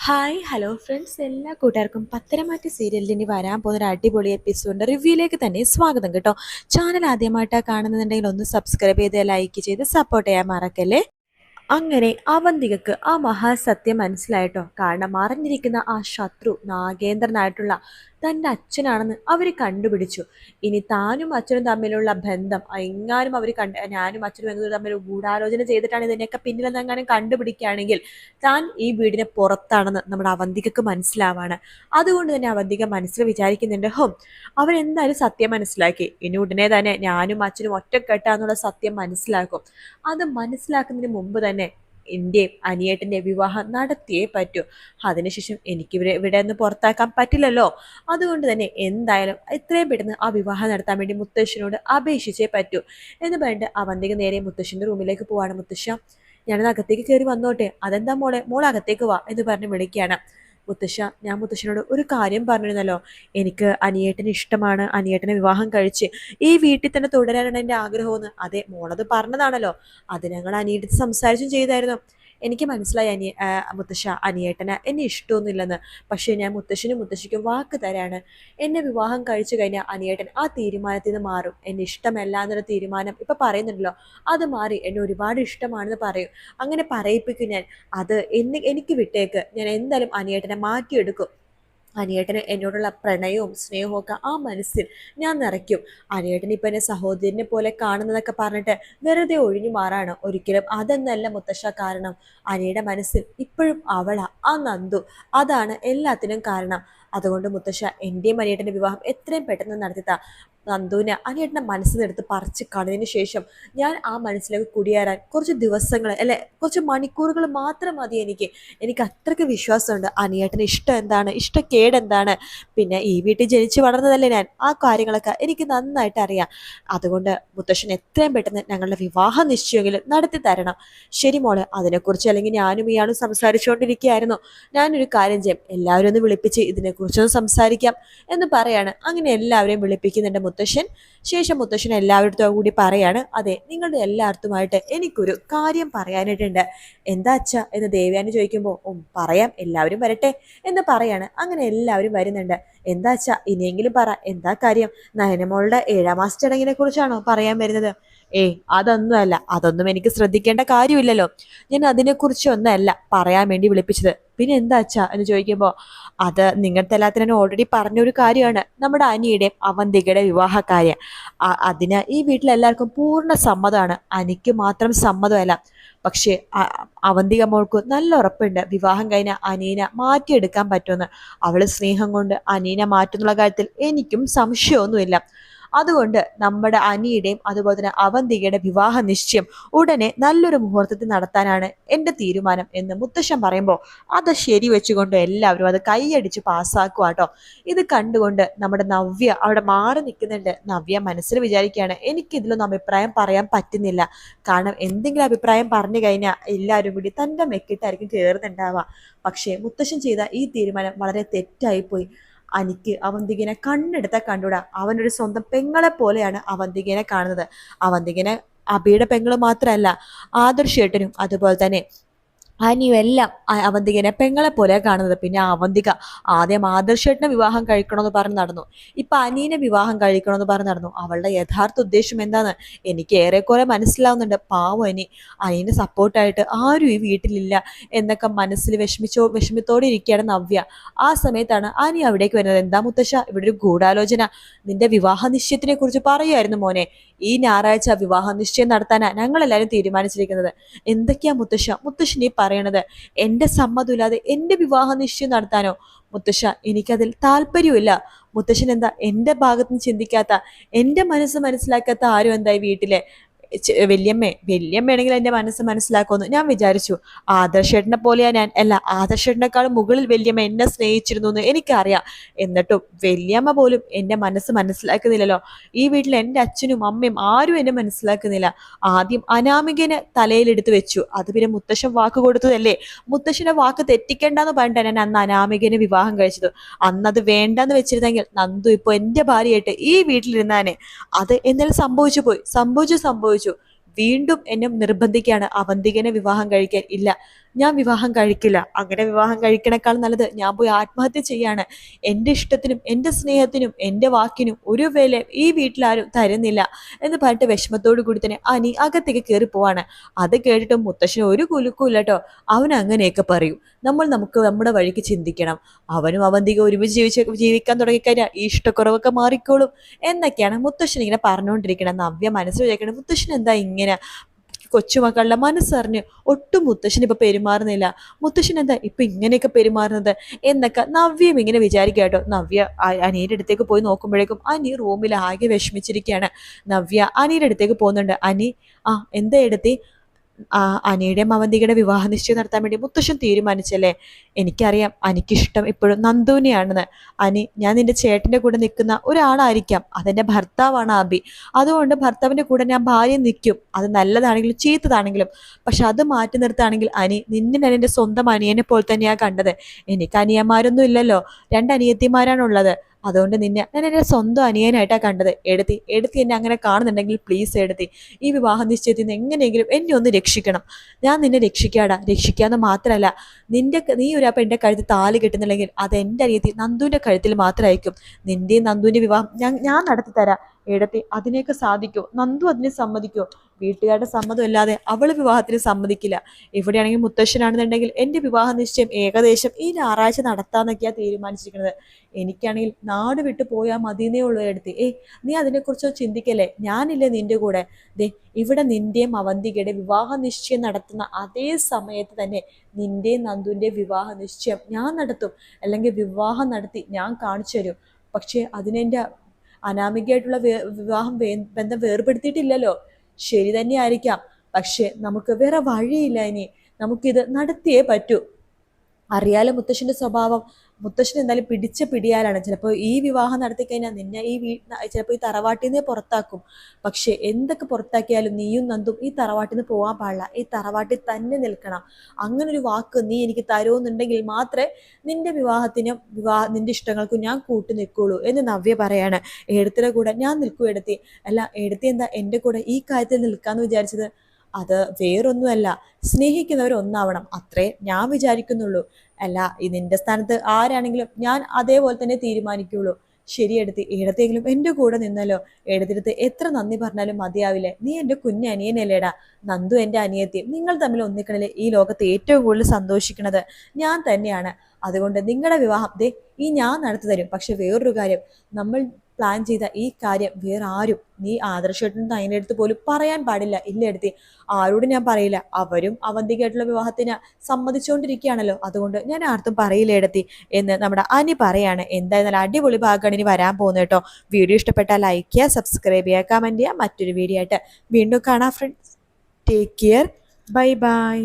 Hi hello friends, എല്ലാ കൂട്ടുകാർക്കും പത്തരമാറ്റ് സീരിയലിന് വരാൻ പോകുന്ന ഒരു അടിപൊളി എപ്പിസോഡിൻ്റെ റിവ്യൂയിലേക്ക് തന്നെ സ്വാഗതം കേട്ടോ. ചാനൽ ആദ്യമായിട്ടാണ് കാണുന്നുണ്ടെങ്കിൽ ഒന്ന് സബ്സ്ക്രൈബ് ചെയ്ത് ലൈക്ക് ചെയ്ത് സപ്പോർട്ട് ചെയ്യാൻ മറക്കല്ലേ. അങ്ങനെ അവന്തികക്ക് ആ മഹാസത്യം മനസ്സിലായിട്ടോ. കാരണം മറിഞ്ഞിരിക്കുന്ന ആ ശത്രു നാഗേന്ദ്രനായിട്ടുള്ള തൻ്റെ അച്ഛനാണെന്ന് അവർ കണ്ടുപിടിച്ചു. ഇനി താനും അച്ഛനും തമ്മിലുള്ള ബന്ധം എങ്ങാനും അവർ ഞാനും അച്ഛനും എന്നത് തമ്മിൽ ഗൂഢാലോചന ചെയ്തിട്ടാണ് ഇതിനെയൊക്കെ പിന്നിലെന്നെങ്ങാനും കണ്ടുപിടിക്കുകയാണെങ്കിൽ താൻ ഈ വീടിന് പുറത്താണെന്ന് നമ്മുടെ അവന്തികക്ക് മനസ്സിലാവാണ്. അതുകൊണ്ട് തന്നെ അവന്തിക മനസ്സിൽ വിചാരിക്കുന്നുണ്ട്, അവരെന്തായാലും സത്യം മനസ്സിലാക്കി, ഇനി ഉടനെ തന്നെ ഞാനും അച്ഛനും ഒറ്റക്കെട്ടാന്നുള്ള സത്യം മനസ്സിലാക്കും. അത് മനസ്സിലാക്കുന്നതിന് മുമ്പ് തന്നെ എൻ്റെയും അനിയേട്ടൻ്റെ വിവാഹം നടത്തിയേ പറ്റൂ. അതിനുശേഷം എനിക്ക് ഇവിടെ നിന്ന് പുറത്താക്കാൻ പറ്റില്ലല്ലോ. അതുകൊണ്ട് തന്നെ എന്തായാലും എത്രയും പെട്ടെന്ന് ആ വിവാഹം നടത്താൻ വേണ്ടി മുത്തശ്ശനോട് അപേക്ഷിച്ചേ പറ്റൂ എന്ന് പറഞ്ഞിട്ട് അവന്തിക നേരെ മുത്തശ്ശൻ്റെ റൂമിലേക്ക് പോവാണ്. മുത്തശ്ശ, ഞാനത് അകത്തേക്ക് കയറി വന്നോട്ടെ? അതെന്താ മോൾ അകത്തേക്ക് വാ എന്ന് പറഞ്ഞ് വിളിക്കുകയാണ്. മുത്തശ്ശ, ഞാൻ മുത്തശ്ശനോട് ഒരു കാര്യം പറഞ്ഞിരുന്നല്ലോ, എനിക്ക് അനിയേട്ടന് ഇഷ്ടമാണ്, അനിയേട്ടനെ വിവാഹം കഴിച്ച് ഈ വീട്ടിൽ തന്നെ തുടരാനാണ് എൻ്റെ ആഗ്രഹമെന്ന്. അതെ, മോളത് പറഞ്ഞതാണല്ലോ, അത് ഞങ്ങൾ അനിയേട്ടത്ത് സംസാരിച്ചും ചെയ്തായിരുന്നു. എനിക്ക് മനസ്സിലായി മുത്തശ്ശ, അനിയേട്ടന് എന്നെ ഇഷ്ടമൊന്നുമില്ലെന്ന്. പക്ഷേ ഞാൻ മുത്തശ്ശനും മുത്തശ്ശിക്കും വാക്ക് തരാണ്, എന്നെ വിവാഹം കഴിച്ചു കഴിഞ്ഞാൽ അനിയേട്ടൻ ആ തീരുമാനത്തിൽ നിന്ന് മാറും. എന്നെ ഇഷ്ടമല്ല എന്നൊരു തീരുമാനം ഇപ്പം പറയുന്നുണ്ടല്ലോ, അത് മാറി എന്നെ ഒരുപാട് ഇഷ്ടമാണെന്ന് പറയും. അങ്ങനെ പറയിപ്പിക്കും ഞാൻ. അത് എനിക്ക് വിട്ടേക്ക്, ഞാൻ എന്തായാലും അനിയേട്ടനെ മാറ്റിയെടുക്കും. അനിയേട്ടന് എന്നോടുള്ള പ്രണയവും സ്നേഹവും ഒക്കെ ആ മനസ്സിൽ ഞാൻ നിറയ്ക്കും. അനിയേട്ടൻ ഇപ്പം എന്നെ സഹോദരനെ പോലെ കാണുന്നതൊക്കെ പറഞ്ഞിട്ട് വെറുതെ ഒഴിഞ്ഞു മാറാണ്. ഒരിക്കലും അതെന്നല്ല മുത്തശ്ശ കാരണം. അനിയുടെ മനസ്സിൽ ഇപ്പോഴും അവളാ, ആ നന്ദു, അതാണ് എല്ലാത്തിനും കാരണം. അതുകൊണ്ട് മുത്തശ്ശ, എൻ്റെയും അനിയേട്ടൻ്റെ വിവാഹം എത്രയും പെട്ടെന്ന് നടത്തിത്താ. നന്ദുവിനെ അനിയേട്ടൻ്റെ മനസ്സിൽ നിന്നെടുത്ത് പറിച്ച് കളഞ്ഞതിന് ശേഷം ഞാൻ ആ മനസ്സിലേക്ക് കുടിയേറാൻ കുറച്ച് ദിവസങ്ങൾ, അല്ലെ കുറച്ച് മണിക്കൂറുകൾ മാത്രം മതി എനിക്ക് അത്രയ്ക്ക് വിശ്വാസമുണ്ട് അനിയേട്ടന് ഇഷ്ടം എന്താണ്, ഇഷ്ടക്കേട് എന്താണ്. പിന്നെ ഈ വീട്ടിൽ ജനിച്ച് വളർന്നതല്ലേ ഞാൻ, ആ കാര്യങ്ങളൊക്കെ എനിക്ക് നന്നായിട്ട് അറിയാം. അതുകൊണ്ട് മുത്തശ്ശൻ എത്രയും പെട്ടെന്ന് ഞങ്ങളുടെ വിവാഹ നിശ്ചയമെങ്കിലും നടത്തി തരണം. ശരി മോള്, അതിനെക്കുറിച്ച് അല്ലെങ്കിൽ ഞാനും ഇയാളും സംസാരിച്ചുകൊണ്ടിരിക്കുകയായിരുന്നു. ഞാനൊരു കാര്യം ചെയ്യാം, എല്ലാവരും ഒന്ന് വിളിപ്പിച്ച് ഇതിനെക്കുറിച്ചൊന്ന് സംസാരിക്കാം എന്ന് പറയാണ്. അങ്ങനെ എല്ലാവരെയും വിളിപ്പിക്കുന്നുണ്ട് മുത്തശ്ശൻ. ശേഷം മുത്തശ്ശൻ എല്ലാവരുടെ കൂടി പറയാണ്, അതെ, നിങ്ങളുടെ എല്ലാവർക്കുമായിട്ട് എനിക്കൊരു കാര്യം പറയാനായിട്ടുണ്ട്. എന്താ അച്ഛാ എന്ന് ദേവയാനി ചോദിക്കുമ്പോൾ, പറയാം, എല്ലാവരും വരട്ടെ എന്ന് പറയാണ്. അങ്ങനെ എല്ലാവരും വരുന്നുണ്ട്. എന്താ അച്ഛാ, ഇനിയെങ്കിലും പറ, എന്താ കാര്യം? നയനമോളുടെ 7ാം മാസ ചടങ്ങിനെ കുറിച്ചാണോ പറയാൻ വരുന്നത്? അതൊന്നും എനിക്ക് ശ്രദ്ധിക്കേണ്ട കാര്യമില്ലല്ലോ. ഞാൻ അതിനെക്കുറിച്ചൊന്നല്ല പറയാൻ വേണ്ടി വിളിപ്പിച്ചത്. പിന്നെ എന്താ അച്ഛാ എന്ന് ചോദിക്കുമ്പോൾ, അത് നിങ്ങളുടെ എല്ലാത്തിനും ഓൾറെഡി പറഞ്ഞൊരു കാര്യമാണ്, നമ്മുടെ അനിയുടെയും അവന്തികയുടെ വിവാഹ കാര്യം. അതിന് ഈ വീട്ടിലെല്ലാവർക്കും പൂർണ്ണ സമ്മതമാണ്, അനിക്ക് മാത്രം സമ്മതമല്ല. പക്ഷേ അവന്തിക മോൾക്ക് നല്ല ഉറപ്പുണ്ട്, വിവാഹം കഴിഞ്ഞ അനീനെ മാറ്റിയെടുക്കാൻ പറ്റുമെന്ന്. അവള് സ്നേഹം കൊണ്ട് അനീനെ മാറ്റുന്നുള്ള കാര്യത്തിൽ എനിക്കും സംശയമൊന്നുമില്ല. അതുകൊണ്ട് നമ്മുടെ അനിയുടെയും അതുപോലെ തന്നെ അവന്തികയുടെ വിവാഹ നിശ്ചയം ഉടനെ നല്ലൊരു മുഹൂർത്തത്തിൽ നടത്താനാണ് എൻ്റെ തീരുമാനം എന്ന് മുത്തശ്ശൻ പറയുമ്പോൾ, അത് ശരി വെച്ചുകൊണ്ട് എല്ലാവരും അത് കൈയടിച്ച് പാസ്സാക്കുക കേട്ടോ. ഇത് കണ്ടുകൊണ്ട് നമ്മുടെ നവ്യ അവിടെ മാറി നിൽക്കുന്നുണ്ട്. നവ്യ മനസ്സിൽ വിചാരിക്കുകയാണ്, എനിക്കിതിലൊന്നും അഭിപ്രായം പറയാൻ പറ്റുന്നില്ല. കാരണം എന്തെങ്കിലും അഭിപ്രായം പറഞ്ഞു കഴിഞ്ഞാൽ എല്ലാവരും കൂടി തൻ്റെ മെക്കിട്ടായിരിക്കും കയറുന്നുണ്ടാവുക. പക്ഷേ മുത്തശ്ശൻ ചെയ്ത ഈ തീരുമാനം വളരെ തെറ്റായിപ്പോയി. അനിക്ക് അവന്തികനെ കണ്ണെടുത്താൽ കണ്ടുകൂടാ. അവനൊരു സ്വന്തം പെങ്ങളെ പോലെയാണ് അവന്തികനെ കാണുന്നത്. അവന്തികനെ അബിയുടെ പെങ്ങള് മാത്രമല്ല, ആദർശേട്ടനും അതുപോലെ തന്നെ അനിയും എല്ലാം അവന്തികനെ പെങ്ങളെ പോലെ കാണുന്നത്. പിന്നെ അവന്തിക ആദ്യം ആദർശേട്ടനെ വിവാഹം കഴിക്കണമെന്ന് പറഞ്ഞ് നടന്നു, ഇപ്പൊ അനീനെ വിവാഹം കഴിക്കണമെന്ന് പറഞ്ഞ് നടന്നു. അവളുടെ യഥാർത്ഥ ഉദ്ദേശം എന്താന്ന് എനിക്ക് ഏറെക്കുറെ മനസ്സിലാവുന്നുണ്ട്. പാവം അനീന് സപ്പോർട്ടായിട്ട് ആരും ഈ വീട്ടിലില്ല എന്നൊക്കെ മനസ്സിൽ വിഷമത്തോടെ ഇരിക്കുകയാണ് നവ്യ. ആ സമയത്താണ് അനി അവിടേക്ക് വരുന്നത്. എന്താ മുത്തശ്ശ, ഇവിടെ ഒരു ഗൂഢാലോചന, നിന്റെ വിവാഹ നിശ്ചയത്തിനെ കുറിച്ച് പറയുമായിരുന്നു മോനെ. ഈ ഞായറാഴ്ച വിവാഹ നിശ്ചയം നടത്താനാ ഞങ്ങളെല്ലാവരും തീരുമാനിച്ചിരിക്കുന്നത്. എന്തൊക്കെയാ മുത്തശ്ശൻ ഈ പറയണത്? എൻ്റെ സമ്മതമില്ലാതെ എൻ്റെ വിവാഹ നിശ്ചയം നടത്താനോ? മുത്തശ്ശ, എനിക്കതിൽ താല്പര്യമില്ല. മുത്തശ്ശൻ എന്താ എൻ്റെ ഭാഗത്തുനിന്ന് ചിന്തിക്കാത്ത, എൻ്റെ മനസ്സ് മനസ്സിലാക്കാത്ത ആരും എന്തായി വീട്ടിലെ? വല്യമ്മയാണെങ്കിൽ എൻ്റെ മനസ്സ് മനസ്സിലാക്കുമെന്ന് ഞാൻ വിചാരിച്ചു. ആദർശേട്ടനെ പോലെയാ ഞാൻ, അല്ല, ആദർശേട്ടനേക്കാളും മുകളിൽ വല്യമ്മ എന്നെ സ്നേഹിച്ചിരുന്നു എന്ന് എനിക്കറിയാം. എന്നിട്ടും വല്യമ്മ പോലും എൻ്റെ മനസ്സ് മനസ്സിലാക്കുന്നില്ലല്ലോ. ഈ വീട്ടിൽ എൻ്റെ അച്ഛനും അമ്മയും ആരും എന്നെ മനസ്സിലാക്കുന്നില്ല. ആദ്യം അനാമികനെ തലയിലെടുത്ത് വെച്ചു, അത് പിന്നെ മുത്തശ്ശൻ വാക്ക് കൊടുത്തതല്ലേ. മുത്തശ്ശന്റെ വാക്ക് തെറ്റിക്കേണ്ടെന്ന് പറഞ്ഞിട്ടാണ് ഞാൻ അന്ന് അനാമികനെ വിവാഹം കഴിച്ചത്. അന്നത് വേണ്ടെന്ന് വെച്ചിരുന്നെങ്കിൽ നന്ദു ഇപ്പോൾ എൻ്റെ ഭാര്യയായിട്ട് ഈ വീട്ടിലിരുന്നാനെ. അത് എന്നാലും സംഭവിച്ചു. വീണ്ടും എന്നെ നിർബന്ധിക്കുകയാണ് അവന്തികനെ വിവാഹം കഴിക്കാൻ. ഇല്ല, ഞാൻ വിവാഹം കഴിക്കില്ല. അങ്ങനെ വിവാഹം കഴിക്കണേക്കാൾ നല്ലത് ഞാൻ പോയി ആത്മഹത്യ ചെയ്യാണ്. എൻ്റെ ഇഷ്ടത്തിനും എൻ്റെ സ്നേഹത്തിനും എൻ്റെ വാക്കിനും ഒരു വില ഈ വീട്ടിലാരും തരുന്നില്ല എന്ന് പറഞ്ഞിട്ട് വിഷമത്തോടു കൂടി തന്നെ അനി അകത്തേക്ക് കയറി പോവാണ്. അത് കേട്ടിട്ട് മുത്തശ്ശന് ഒരു കുലുക്കും ഇല്ല കേട്ടോ. അവൻ അങ്ങനെയൊക്കെ പറയും. നമുക്ക് നമ്മുടെ വഴിക്ക് ചിന്തിക്കണം. അവനും അവന്തിക ഒരുമിച്ച് ജീവിക്കാൻ തുടങ്ങിക്കഴിഞ്ഞാൽ ഈ ഇഷ്ടക്കുറവൊക്കെ മാറിക്കോളും എന്നൊക്കെയാണ് മുത്തശ്ശൻ ഇങ്ങനെ പറഞ്ഞുകൊണ്ടിരിക്കണം. നവ്യ മനസ്സിൽ വിചാരിക്കണം, മുത്തശ്ശൻ എന്താ ഇങ്ങനെ കൊച്ചുമക്കളുടെ മനസ്സറിഞ്ഞ് ഒട്ടും മുത്തശ്ശൻ ഇപ്പൊ പെരുമാറുന്നില്ല, മുത്തശ്ശൻ എന്താ ഇപ്പൊ ഇങ്ങനെയൊക്കെ പെരുമാറുന്നത് എന്നൊക്കെ നവ്യം ഇങ്ങനെ വിചാരിക്കുക കേട്ടോ. നവ്യ അനിയുടെ അടുത്തേക്ക് പോയി നോക്കുമ്പോഴേക്കും അനി റൂമിൽ ആകെ വിഷമിച്ചിരിക്കുകയാണ്. നവ്യ അനിയുടെ അടുത്തേക്ക് പോകുന്നുണ്ട്. അനി, എന്താ എടുത്തി? അനിയുടെയും അവന്തികയുടെ വിവാഹ നിശ്ചയം നടത്താൻ വേണ്ടി മുത്തശ്ശൻ തീരുമാനിച്ചല്ലേ? എനിക്കറിയാം എനിക്കിഷ്ടം ഇപ്പോഴും നന്ദുവിനെയാണെന്ന്. അനി, ഞാൻ നിന്റെ ചേട്ടൻ്റെ കൂടെ നിൽക്കുന്ന ഒരാളായിരിക്കാം, അതെൻ്റെ ഭർത്താവാണ് അബി. അതുകൊണ്ട് ഭർത്താവിൻ്റെ കൂടെ ഞാൻ ഭാര്യ നിൽക്കും. അത് നല്ലതാണെങ്കിലും ചീത്തതാണെങ്കിലും. പക്ഷെ അത് മാറ്റി നിർത്തുകയാണെങ്കിൽ അനി, നിന്നെ ഞാൻ എൻ്റെ സ്വന്തം അനിയനെ പോലെ തന്നെയാണ് കണ്ടത്. എനിക്ക് അനിയന്മാരൊന്നും ഇല്ലല്ലോ, 2 അനിയത്തിമാരാണുള്ളത്. അതുകൊണ്ട് നിന്നെ ഞാൻ എൻ്റെ സ്വന്തം അനിയനായിട്ടാണ് കണ്ടത്. എടുത്തി എന്നെ അങ്ങനെ കാണുന്നുണ്ടെങ്കിൽ പ്ലീസ് എടുത്തി ഈ വിവാഹ നിശ്ചയത്തിൽ നിന്ന് എങ്ങനെയെങ്കിലും എന്നെ ഒന്ന് രക്ഷിക്കണം. ഞാൻ നിന്നെ രക്ഷിക്കാടാ. രക്ഷിക്കാന്ന് മാത്രമല്ല, നീ ഒരപ്പം എൻ്റെ കഴുത്തിൽ താലി കെട്ടുന്നില്ലെങ്കിൽ അത് എൻ്റെ അനിയത്തി നന്ദുവിൻ്റെ കഴുത്തിൽ മാത്രമായിരിക്കും. നിൻ്റെയും നന്ദുവിൻ്റെ വിവാഹം ഞാൻ നടത്തി തരാം. എടുത്തി അതിനെയൊക്കെ സാധിക്കോ? നന്ദു അതിനെ സമ്മതിക്കോ? വീട്ടുകാരുടെ സമ്മതം ഇല്ലാതെ അവള് വിവാഹത്തിന് സമ്മതിക്കില്ല. ഇവിടെയാണെങ്കിൽ മുത്തശ്ശനാണെന്നുണ്ടെങ്കിൽ എൻ്റെ വിവാഹ നിശ്ചയം ഏകദേശം ഈ ഞായറാഴ്ച നടത്താന്നൊക്കെയാണ് തീരുമാനിച്ചിരിക്കുന്നത്. എനിക്കാണെങ്കിൽ നാട് വിട്ടു പോയാൽ മതിയെന്നേ ഉള്ളൂ എടുത്തി. നീ അതിനെക്കുറിച്ച് ചിന്തിക്കല്ലേ, ഞാനില്ലേ നിന്റെ കൂടെ. ഇവിടെ നിന്റെയും അവന്തികയുടെ വിവാഹ നിശ്ചയം നടത്തുന്ന അതേ സമയത്ത് തന്നെ നിന്റെയും നന്ദുവിൻ്റെ വിവാഹ നിശ്ചയം ഞാൻ നടത്തും. അല്ലെങ്കിൽ വിവാഹം നടത്തി ഞാൻ കാണിച്ചു തരും. പക്ഷേ അതിനെൻ്റെ അനാമികയായിട്ടുള്ള വിവാഹം ബന്ധം വേർപെടുത്തിയിട്ടില്ലല്ലോ. ശരി തന്നെ ആയിരിക്കാം, പക്ഷെ നമുക്ക് വേറെ വഴിയില്ല. ഇനി നമുക്കിത് നടത്തിയേ പറ്റൂ. അറിയാലോ മുത്തശ്ശൻ്റെ സ്വഭാവം. മുത്തശ്ശൻ എന്തായാലും പിടിച്ച പിടിയാലാണ്. ചിലപ്പോൾ ഈ വിവാഹം നടത്തി കഴിഞ്ഞാൽ നിന്നെ ചിലപ്പോൾ ഈ തറവാട്ടിൽ നിന്ന് പുറത്താക്കും. പക്ഷെ എന്തൊക്കെ പുറത്താക്കിയാലും നീയും നന്ദും ഈ തറവാട്ടിൽ നിന്ന് പോകാൻ പാടില്ല. ഈ തറവാട്ടിൽ തന്നെ നിൽക്കണം. അങ്ങനൊരു വാക്ക് നീ എനിക്ക് തരുമെന്നുണ്ടെങ്കിൽ മാത്രമേ നിന്റെ വിവാഹത്തിനും നിന്റെ ഇഷ്ടങ്ങൾക്കും ഞാൻ കൂട്ടു നിൽക്കുള്ളൂ എന്ന് നവ്യ പറയാണ്. എടുത്തിയുടെ കൂടെ ഞാൻ നിൽക്കൂ എടുത്തി. അല്ല എടുത്തി എന്താ എൻ്റെ കൂടെ ഈ കാര്യത്തിൽ നിൽക്കാന്ന് വിചാരിച്ചത്? അത് വേറൊന്നുമല്ല, സ്നേഹിക്കുന്നവർ ഒന്നാവണം, അത്രേ ഞാൻ വിചാരിക്കുന്നുള്ളൂ. അല്ല, നിന്റെ സ്ഥാനത്ത് ആരാണെങ്കിലും ഞാൻ അതേപോലെ തന്നെ തീരുമാനിക്കുള്ളൂ. ശരി എടുത്തെങ്കിലും എൻ്റെ കൂടെ നിന്നല്ലോ. എടുത്തിടത്ത് എത്ര നന്ദി പറഞ്ഞാലും മതിയാവില്ലേ? നീ എൻ്റെ കുഞ്ഞനിയനല്ലേടാ. നന്ദു എൻ്റെ അനിയത്തി. നിങ്ങൾ തമ്മിൽ ഒന്നിക്കണല്ലേ ഈ ലോകത്ത് ഏറ്റവും കൂടുതൽ സന്തോഷിക്കുന്നത് ഞാൻ തന്നെയാണ്. അതുകൊണ്ട് നിങ്ങളുടെ വിവാഹം ഈ ഞാൻ നടത്തി തരും. പക്ഷെ വേറൊരു കാര്യം, നമ്മൾ പ്ലാൻ ചെയ്ത ഈ കാര്യം വേറെ ആരും, നീ ആദർശേട്ടനും അതിൻ്റെ അടുത്ത് പോലും പറയാൻ പാടില്ല. ഇല്ല എടുത്തി, ആരോടും ഞാൻ പറയില്ല. അവരും അവന്തികയായിട്ടുള്ള വിവാഹത്തിന് സമ്മതിച്ചുകൊണ്ടിരിക്കുകയാണല്ലോ, അതുകൊണ്ട് ഞാൻ ആർക്കും പറയില്ല എടുത്തി എന്ന് നമ്മുടെ അനി പറയാണ്. എന്തായാലും അടിപൊളി ഭാഗമാണ് ഇനി വരാൻ പോകുന്നത് കേട്ടോ. വീഡിയോ ഇഷ്ടപ്പെട്ടാൽ ലൈക്ക് ചെയ്യുക, സബ്സ്ക്രൈബ് ചെയ്യുക, കമൻറ്റ് ചെയ്യുക. മറ്റൊരു വീഡിയോ ആയിട്ട് വീണ്ടും കാണാം friends. Take care. Bye bye.